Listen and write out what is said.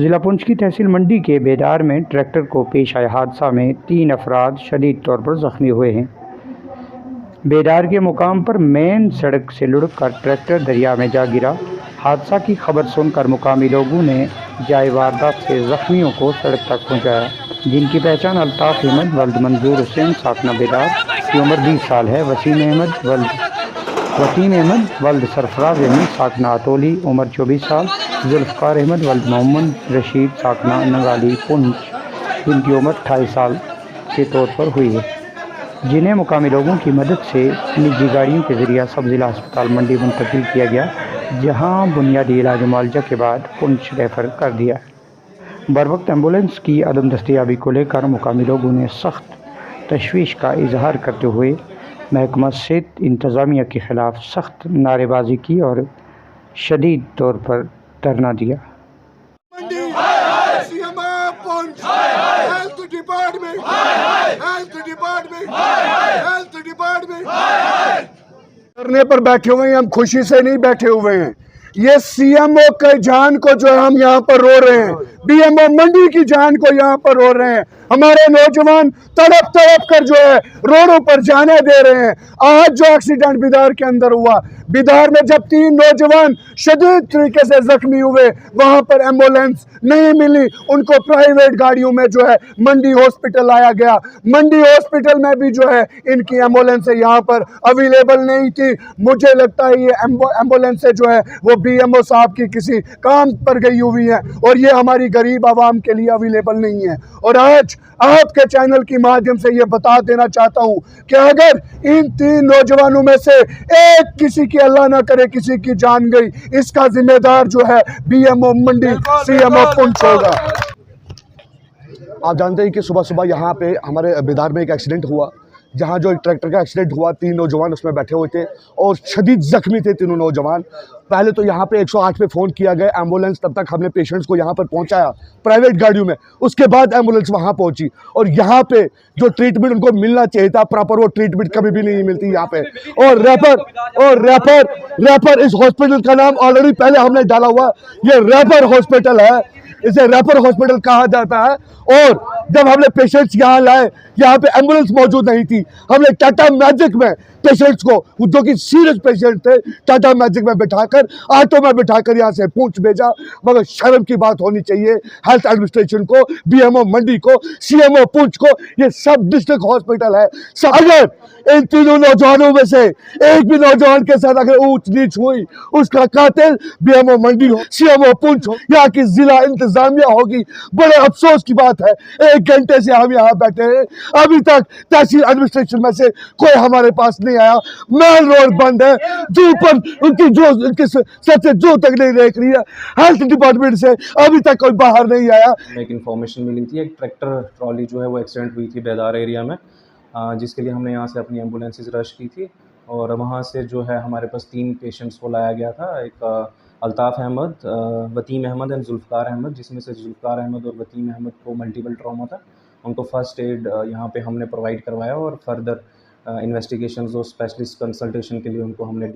जिला पुंछ की तहसील मंडी के बेदार में ट्रैक्टर को पेश आए हादसा में 3 अफराद शदीद तौर पर जख्मी हुए हैं। बेदार के मुकाम पर मेन सड़क से लुढ़क कर ट्रैक्टर दरिया में जा गिरा। हादसा की खबर सुनकर मुकामी लोगों ने जाए वारदात से जख्मियों को सड़क तक पहुंचाया, जिनकी पहचान अल्ताफ अहमद वल्द मंजूर हुसैन साकना बेदार की उम्र 20 साल है, वतीम अहमद वल्द सरफराज अहमद साकना अतोली उम्र 24 साल, जुल्फ़कार अहमद वल्द मोहम्मद रशीद साकना नगाली पुंछ जिनकी उम्र 28 साल के तौर पर हुई है, जिन्हें मुकामी लोगों की मदद से निजी गाड़ियों के जरिए सब जिला अस्पताल मंडी मुंतकिल किया गया, जहां बुनियादी इलाज मुआवजा के बाद पुंछ रेफर कर दिया। बरवक्त एम्बुलेंस की अदम दस्तयाबी को लेकर मुकामी लोगों ने सख्त तशवीश का इजहार करते हुए महकमा सेहत इंतज़ामिया के ख़िलाफ़ सख्त नारेबाजी की और शदीद तौर पर धरना दिया। धरने पर बैठे हुए हैं, हम खुशी से नहीं बैठे हुए हैं। ये सीएमओ के जान को जो है हम यहाँ पर रो रहे हैं, बीएमओ मंडी की जान को यहाँ पर रो रहे हैं। हमारे नौजवान तड़प तड़प कर जो है रोडों पर जाने दे रहे हैं। आज जो एक्सीडेंट बिदार के अंदर हुआ, बिदार में जब 3 नौजवान शदीद तरीके से जख्मी हुए, वहां पर एम्बुलेंस नहीं मिली, उनको प्राइवेट गाड़ियों में जो है मंडी हॉस्पिटल लाया गया। मंडी हॉस्पिटल में भी जो है इनकी एम्बुलेंस यहाँ पर अवेलेबल नहीं थी। मुझे लगता है ये एम्बुलेंस जो है वो बीएमओ साहब की किसी काम पर गई हुई है और ये हमारी गरीब आवाम के लिए अवेलेबल नहीं है। और आज आपके चैनल के माध्यम से ये बता देना चाहता हूँ कि अगर इन 3 नौजवानों में से एक किसी की अल्लाह ना करे किसी की जान गई, इसका जिम्मेदार जो है बीएमओ मंडी सीएमओ पुंछ होगा। आप जानते हैं कि सुबह सुबह यहाँ पे हमारे बेदार में एक एक्सीडेंट हुआ, जहाँ जो एक ट्रैक्टर का एक्सीडेंट हुआ, 3 नौजवान उसमें बैठे हुए थे और शदीद जख्मी थे तीनों नौजवान। पहले तो यहाँ पे 108 पे फ़ोन किया गया एम्बुलेंस, तब तक हमने पेशेंट्स को यहाँ पर पहुँचाया प्राइवेट गाड़ियों में, उसके बाद एम्बुलेंस वहाँ पहुँची और यहाँ पे जो ट्रीटमेंट उनको मिलना चाहिए था प्रॉपर, वो ट्रीटमेंट कभी भी नहीं मिलती यहाँ पे। और रैपर इस हॉस्पिटल का नाम ऑलरेडी पहले हमने डाला हुआ, ये रैपर हॉस्पिटल है, इसे रैपर हॉस्पिटल कहा जाता है। और जब हमने पेशेंट्स यहाँ लाए, यहाँ पे एम्बुलेंस मौजूद नहीं थी, हमने टाटा मैजिक में पेशेंट्स को जो कि सीरियस पेशेंट थे टाटा मैजिक में बिठाकर ऑटो में बिठाकर यहाँ से पुंछ भेजा। मगर शर्म की बात होनी चाहिए हेल्थ एडमिनिस्ट्रेशन को, बीएमओ मंडी को, सीएमओ पुंछ को, ये सब डिस्ट्रिक्ट हॉस्पिटल है। अगर इन तीनों नौजवानों में से एक भी नौजवान के साथ अगर ऊंच नीच हुई, उसका कातिल बीएमओ मंडी हो, सीएमओ पुंछ हो, यहाँ की जिला इंतजामिया होगी। बड़े अफसोस की बात है, 1 घंटे से हम यहाँ बैठे हैं, अभी तक तहसील एडमिनिस्ट्रेशन में से कोई हमारे पास नहीं आया। मेन रोड बंद है, जो पर उनकी सर से जो तक नहीं देख रही है। हेल्थ डिपार्टमेंट से अभी तक कोई बाहर नहीं आया। एक इन्फॉर्मेशन मिली थी, एक ट्रैक्टर ट्रॉली जो है वो एक्सीडेंट हुई थी बेदार एरिया में, जिसके लिए हमने यहाँ से अपनी एम्बुलेंसेज रश की थी और वहाँ से जो है हमारे पास 3 पेशेंट्स को लाया गया था। एक अल्ताफ अहमद, वतीम अहमद एंड जुल्फ़कार अहमद, जिसमें से जुल्फ़कार अहमद और वतीम अहमद को मल्टीपल ट्रॉमा था। उनको फ़र्स्ट एड यहाँ पे हमने प्रोवाइड करवाया और फर्दर इन्वेस्टिगेशंस और स्पेशलिस्ट कंसल्टेशन के लिए उनको हमने